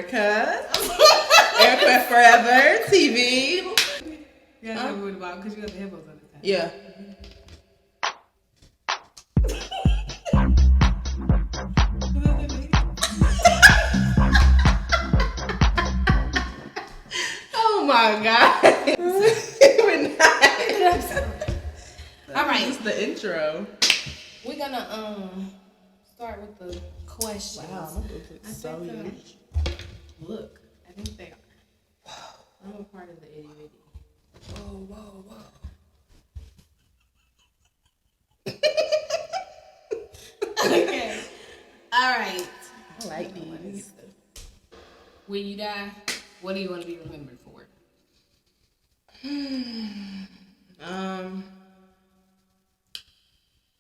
America. Erica Forever TV. Yeah, I know what about because you got the headphones on this time. Yeah. Oh my God. All right. This is the intro. We're gonna start with the questions. Wow, that's so huge. Look, I think they are. I'm a part of the itty bitty. Whoa. Okay. All right. I like these. When you die, what do you want to be remembered for?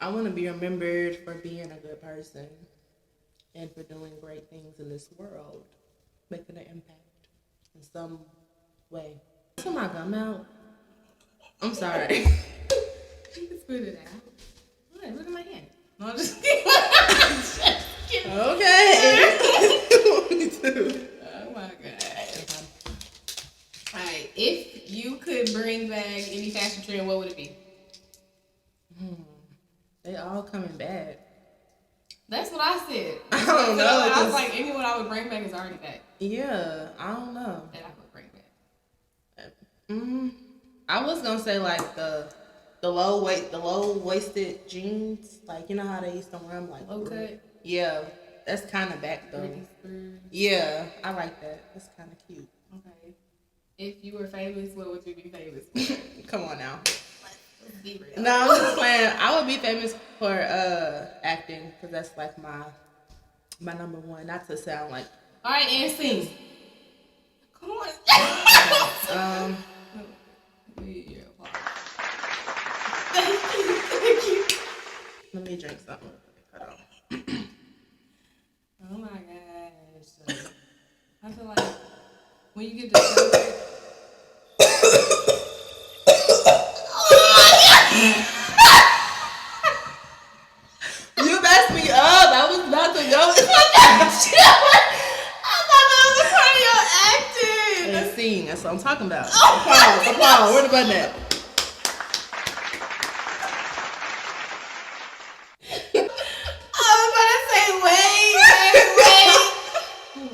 I want to be remembered for being a good person and for doing great things in this world, making an impact in some way. Is my gum out? I'm sorry. You can spit it out. What? Look at my hand. No, I'm just kidding. Okay. Me too. Oh my God. Alright, if you could bring back any fashion trend, what would it be? They all coming back. That's what I said. I don't know. I was like, anyone I would bring back is already back. Yeah, I don't know. That I would bring back. I was gonna say like the low waisted jeans, like you know how they used to wear them, like Low cut. Yeah, that's kind of back though. Yeah, I like that. That's kind of cute. Okay. If you were famous, what would you be famous for? Come on now. Let's be real. No, I'm just playing. I would be famous for acting because that's like my number one. Not to sound like. All right, and sing. Come on. Let me drink something. Hold on. Oh my gosh. I feel like when you get to You messed me up. I was about to go. I thought that was a part of your acting. And sing. That's what I'm talking about. Applause. Where the button at?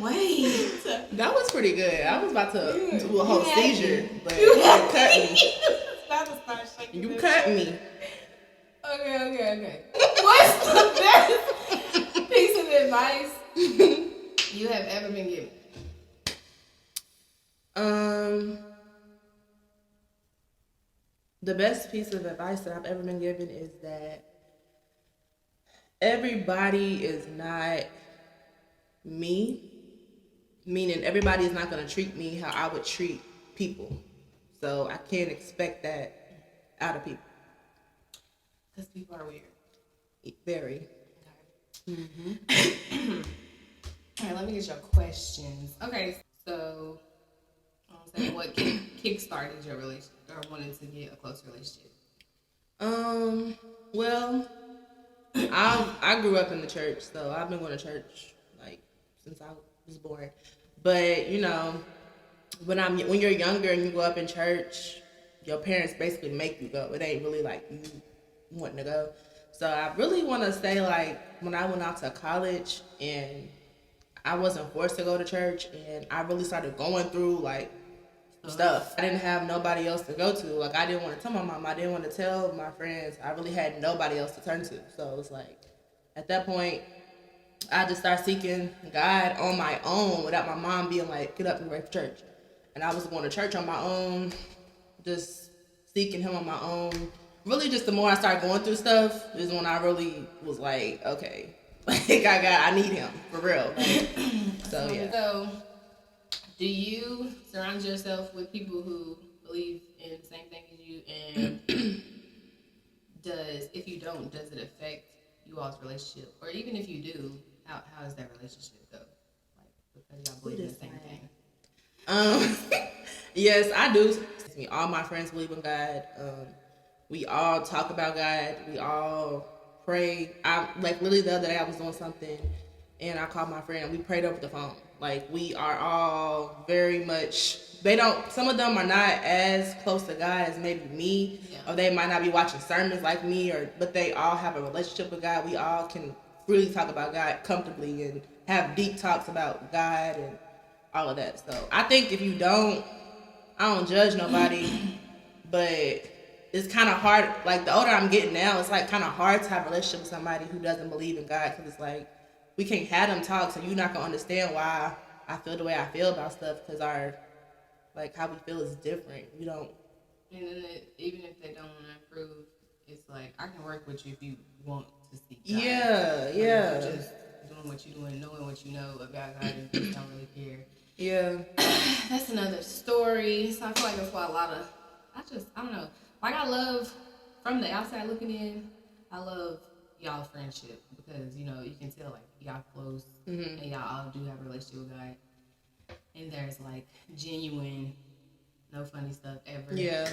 Wait. That was pretty good. I was about to do a whole seizure, but you cut me. You cut me. Okay. What's the best piece of advice you have ever been given? The best piece of advice that I've ever been given is that everybody is not me. Meaning everybody is not going to treat me how I would treat people. So I can't expect that out of people. Because people are weird. Very. Okay. Mm-hmm. All right, let me get your questions. Okay, so what kick-started your relationship or wanted to get a close relationship? Well, I grew up in the church, so I've been going to church like since I was born. But you know, when you're younger and you go up in church, your parents basically make you go. It ain't really like you wanting to go. So I really want to say like when I went out to college and I wasn't forced to go to church and I really started going through like stuff. I didn't have nobody else to go to. Like I didn't want to tell my mom. I didn't want to tell my friends. I really had nobody else to turn to. So it was like at that point, I just started seeking God on my own without my mom being like, get up and ready for church. And I was going to church on my own, just seeking him on my own. Really just the more I started going through stuff is when I really was like, okay, like I need him for real. Like, so yeah. So do you surround yourself with people who believe in the same thing as you? And if you don't, does it affect you all's relationship? Or even if you do, how does that relationship go? Like, because y'all believe in the same thing. Yes, I do. All my friends believe in God. We all talk about God. We all pray. I like literally the other day I was doing something and I called my friend and we prayed over the phone. Like, we are all very much, some of them are not as close to God as maybe me, or they might not be watching sermons like me, but they all have a relationship with God. We all can really talk about God comfortably and have deep talks about God and all of that. So I think if you don't, I don't judge nobody, but it's kind of hard. Like, the older I'm getting now, it's like kind of hard to have a relationship with somebody who doesn't believe in God, because it's like we can't have them talk, so you're not gonna understand why I feel the way I feel about stuff, because how we feel is different. We don't. And then even if they don't want to improve, it's like, I can work with you if you want to seek God. Yeah. Just doing what you're doing, knowing what you know about God, and just don't really care. Yeah. That's another story. So I feel like that's why I don't know. Like, I love, from the outside looking in, I love y'all friendship, because, you can tell, like, y'all close, and y'all all do have a relationship with God. And there's, like, genuine, no funny stuff ever. Yeah.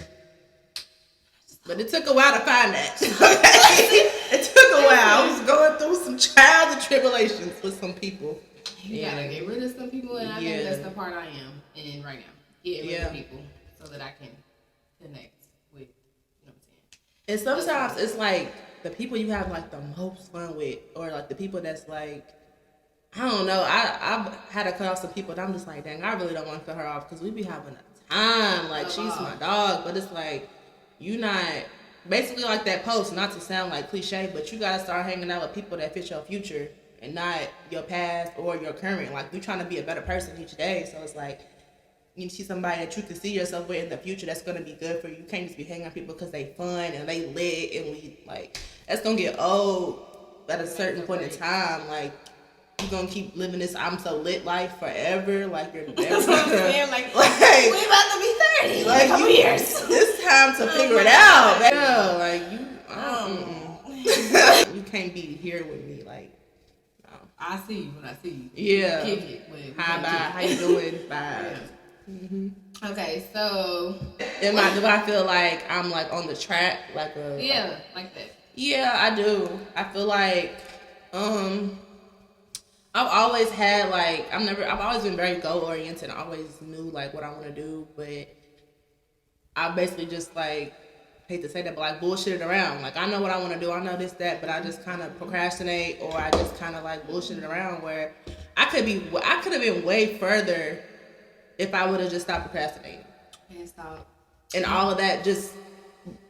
But it took a while to find that. It took a while. I was going through some trials and tribulations with some people. You gotta get rid of some people, and I think that's the part I am in right now. Getting rid of people so that I can connect with, you know what I'm saying? And sometimes it's like the people you have like the most fun with, or like the people that's like, I don't know. I've had to cut off some people that I'm just like, dang, I really don't want to cut her off, because we be having a time. Like, she's my dog, but it's like, you not, basically like that post, not to sound like cliche, but you gotta start hanging out with people that fit your future and not your past or your current. Like, we trying to be a better person each day, so it's like, you see somebody that you can see yourself with in the future that's gonna be good for you. You can't just be hanging out with people because they fun and they lit, and we like, that's gonna get old at a certain point in time. Like, you gonna keep living this I'm so lit life forever. Like, you're never That's what I'm saying. Like, we about to be 30 like, in a couple years. It's time to figure it out, baby. Yeah, like, you can't be here with me. Like, no. I see you when I see you. Yeah. Kick it. Hi, bye. How you doing? Bye. Yeah. Okay, so do I feel like I'm like on the track, like like that? Yeah, I do. I feel like I've always had like I've always been very goal oriented. I always knew like what I want to do, but I basically just like, hate to say that, but like bullshitted around. Like, I know what I want to do, I know this, that, but I just kind of procrastinate, or I just kind of like bullshitted around, where I could have been way further if I would have just stopped procrastinating. And all of that, just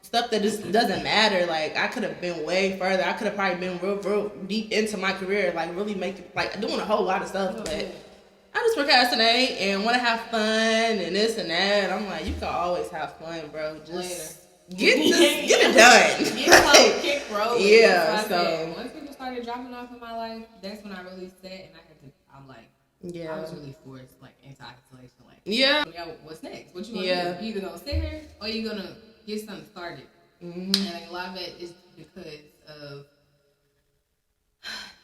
stuff that just doesn't matter. Like, I could have been way further. I could have probably been real deep into my career, like really doing a whole lot of stuff, but I just procrastinate and want to have fun and this and that. I'm like, you can always have fun, bro. Just get it done. Kick roll. Yeah. So once people started dropping off in my life, that's when I really sat and I'm like, I was really forced like into isolation. Like, what's next? What you gonna do? You either gonna sit here or you gonna get something started. And like, a lot of it is because of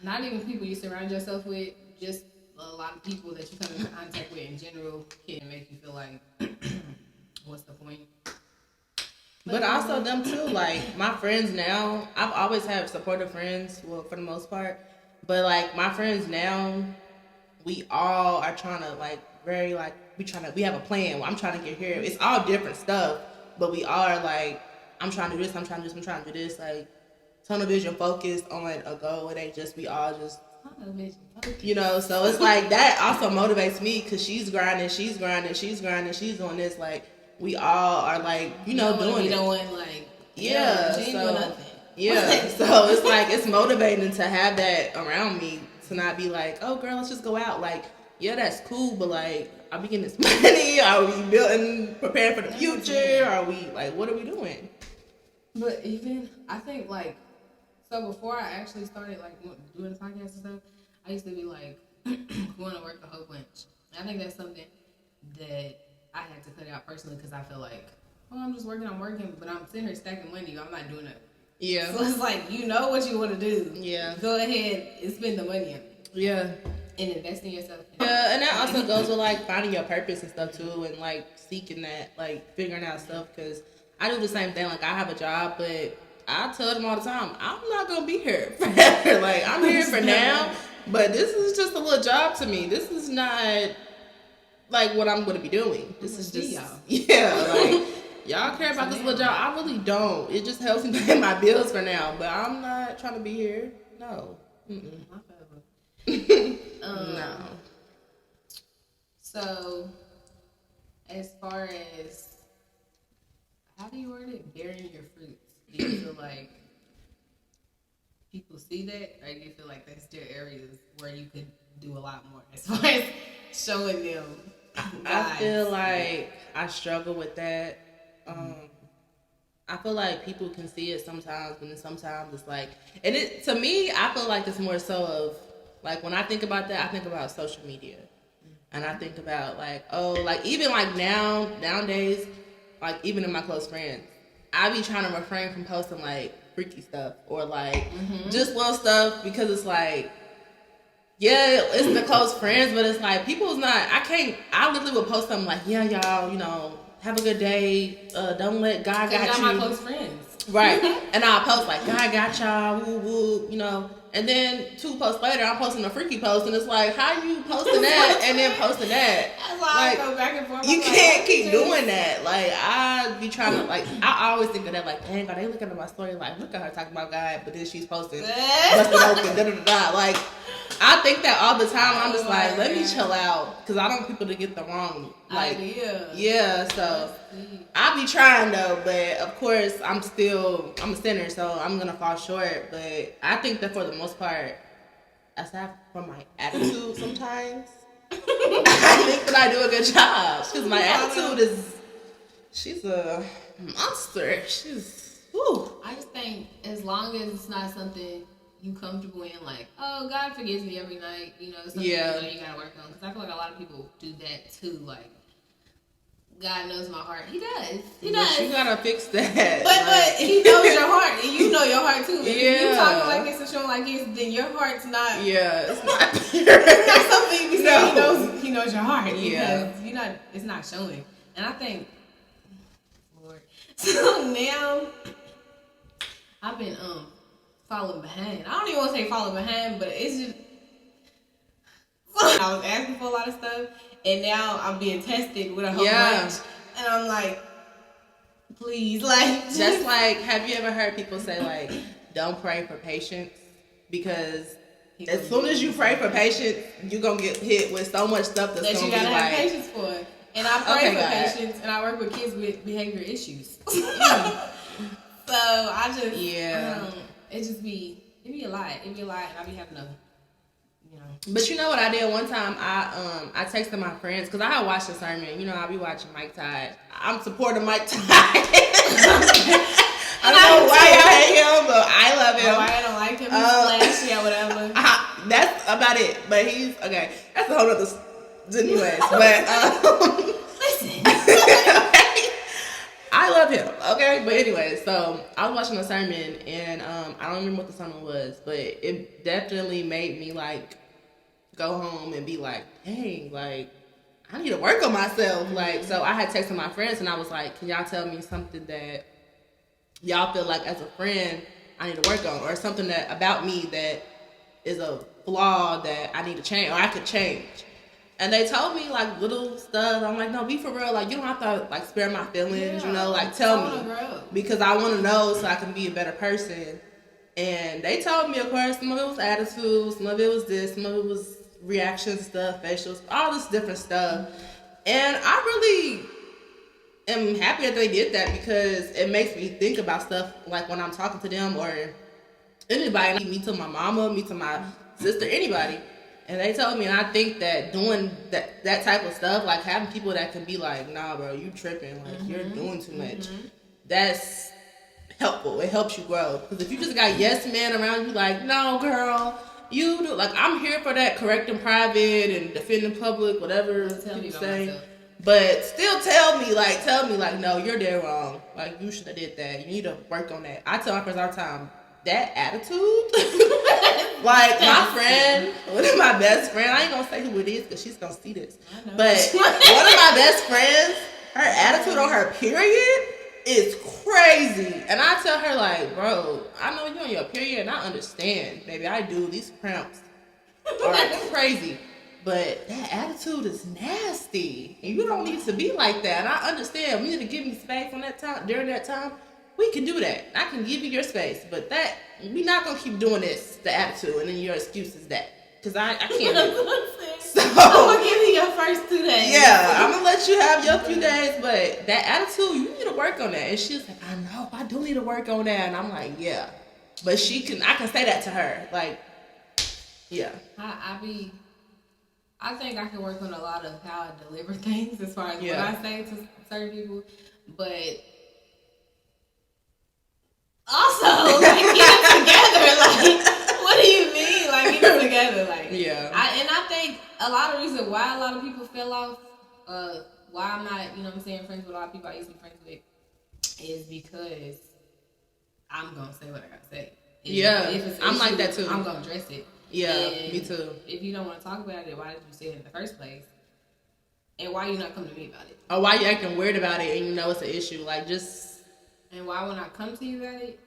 not even people you surround yourself with, just a lot of people that you come into contact with in general can make you feel like, what's the point? But also them too, like my friends now, I've always had supportive friends, well, for the most part, but like my friends now, we all are trying to like we have a plan. I'm trying to get here. It's all different stuff, but we are like, I'm trying to do this, I'm trying to do this, like tunnel vision focused on a goal. It ain't just, we all just, so it's like that also motivates me, because she's grinding, she's doing this, like we all are like, doing it. So it's like, it's motivating to have that around me, to not be like, oh girl, let's just go out. Like, yeah, that's cool, but like, are we getting this money? Are we preparing for the future? Are we like, what are we doing? But even, I think like, so before I actually started like doing the podcast and stuff, I used to be like, going to work a whole bunch. And I think that's something that I had to cut out personally, because I feel like, well, I'm just working, but I'm sitting here stacking money. I'm not doing it. Yeah. So it's like, you know what you want to do. Yeah. Go ahead and spend the money on it. Yeah. And invest in yourself. Yeah, and that also goes with like finding your purpose and stuff too, and like seeking that, like figuring out stuff, because I do the same thing. Like, I have a job, but I tell them all the time, I'm not gonna be here forever. Like, I'm here for now, But this is just a little job to me. This is not like what I'm going to be doing. This is just y'all. Yeah, like y'all care about this little job. I really don't. It just helps me pay my bills for now. But I'm not trying to be here. No. No. So, as far as how do you word it, bearing your fruits, do you feel like people see that, or do you feel like there's still areas where you could do a lot more as far as showing them? I feel like I struggle with that. I feel like people can see it sometimes, but then sometimes it's like, and it to me, I feel like it's more so of like when I think about that, I think about social media, and I think about like, oh, like even like nowadays, like even in my close friends, I be trying to refrain from posting like freaky stuff or like just little stuff because it's like, yeah, it's the close friends, but it's like people's not. I literally would post something like, yeah, y'all, have a good day. Don't let God got you. My close friends. Right. And I'll post like, God got y'all, woo woo, And then 2 posts later, I'm posting a freaky post, and it's like, how you posting that and then posting that? That's why I go back and forth. You can't keep doing that. Like, I be trying to, like, I always think of that, like, dang, are they looking at my story? Like, look at her talking about God, but then she's posting, busted open, da-da-da-da. Like, I think that all the time. I'm just like, let me chill out, because I don't want people to get the wrong, like, yeah, so I be trying though, but of course I'm a sinner, so I'm gonna fall short. But I think that for the most part, aside from my attitude, sometimes I think that I do a good job because my attitude she's a monster. I just think as long as it's not something you comfortable in, like, oh, God forgives me every night, something you gotta work on. Because I feel like a lot of people do that too, like, God knows my heart. He does. He does. But you gotta fix that. But He knows your heart, and you know your heart too. Yeah. If you talking like this and showing like this, then your heart's not. Yeah, it's not. It's not something you be saying. He knows your heart. Yeah. Because it's not showing. And I think, Lord. So now, I've been falling behind. I don't even want to say falling behind, but it's just I was asking for a lot of stuff, and now I'm being tested with a whole bunch, and I'm like, please, like, just like, have you ever heard people say like, don't pray for patience, because as soon as you pray for patience, you're gonna get hit with so much stuff that you gotta have patience for. And I pray for patience, and I work with kids with behavior issues. So I just it be a lot. It be a lot, and I be having to. But you know what I did one time? I texted my friends because I had watched a sermon. I be watching Mike Tide. I'm supporting Mike Tide. I don't know why y'all hate him, but I love him. Why I don't like him? He's flashy or whatever. That's about it. But he's okay. That's a whole other. Anyways, but listen. I love him, okay? But anyway, so I was watching a sermon, and I don't remember what the sermon was, but it definitely made me, like, go home and be like, dang, like, I need to work on myself. Like, so I had texted my friends, and I was like, can y'all tell me something that y'all feel like as a friend I need to work on, or something that about me that is a flaw that I need to change, or I could change? And they told me, like, little stuff. I'm like, no, be for real. Like, you don't have to, like, spare my feelings, like, tell me. Because I want to know so I can be a better person. And they told me, of course, some of it was attitude, some of it was this, some of it was reaction stuff, facials, all this different stuff. And I really am happy that they did that, because it makes me think about stuff, like, when I'm talking to them or anybody, me to my mama, me to my sister, anybody. And they told me, and I think that doing that type of stuff, like having people that can be like, nah, bro, you tripping, like, you're doing too much, that's helpful. It helps you grow. Because if you just got yes men around you, like, no, girl, you do, like, I'm here for that correcting private and defending public, whatever people say. But still tell me, like, no, you're dead wrong. Like, you should have did that. You need to work on that. I tell my friends all the time, that attitude, like, my friend, one of my best friends, I ain't gonna say who it is because she's gonna see this, but one of my best friends, her attitude on her period is crazy. And I tell her, like, bro, I know you on your period, and I understand, baby, I do. These cramps are crazy. But that attitude is nasty. And you don't need to be like that. And I understand. We need to give me space on that time during that time. We can do that. I can give you your space. But that we're not gonna keep doing this, the attitude, and then your excuse is that. Cause I can't do it. So I'm gonna give you your first 2 days. Yeah, I'm gonna let you have your few days, but that attitude, you need to work on that. And she was like, I know, I do need to work on that. And I'm like, yeah. But I can say that to her. Like, yeah. I think I can work on a lot of how I deliver things as far as what I say to certain people, but also like get it together. Like, what do you mean? Like, get it together. Like, yeah. I think a lot of reason why a lot of people fell off, why I'm not, you know what I'm saying, friends with a lot of people I used to be friends with, is because I'm gonna say what I gotta say. If I'm issue, like that too. I'm gonna address it. Yeah, and me too. If you don't want to talk about it, why did you say it in the first place? And why you not coming to me about it? Or why you acting weird about it and you know it's an issue? Like, just... And why when I come to you about it,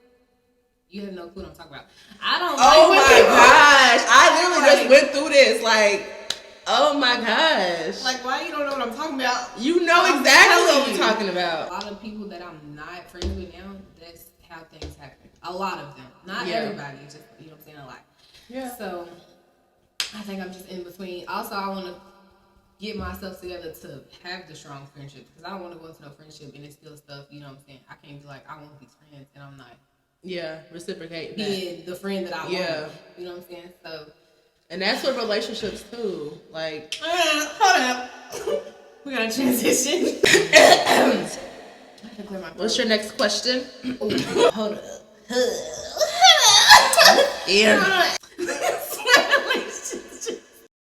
you have no clue what I'm talking about. I don't Oh my gosh. I literally just went through this. Like, oh my gosh. Like, why you don't know what I'm talking about? You know exactly what we're talking about. A lot of people that I'm not friends with now, that's how things happen. A lot of them. Not everybody, just, you know what I'm saying, a lot. Yeah. So, I think I'm just in between. Also, I want to get myself together to have the strong friendships. Because I don't want to go into no friendship and it's still stuff, you know what I'm saying? I can't be like, I want these friends and I'm not. Yeah, reciprocate being the friend that I want. You know what I'm saying? So. And that's with relationships too. Like. Hold up. We gotta transition. What's your next question? Hold up. Yeah.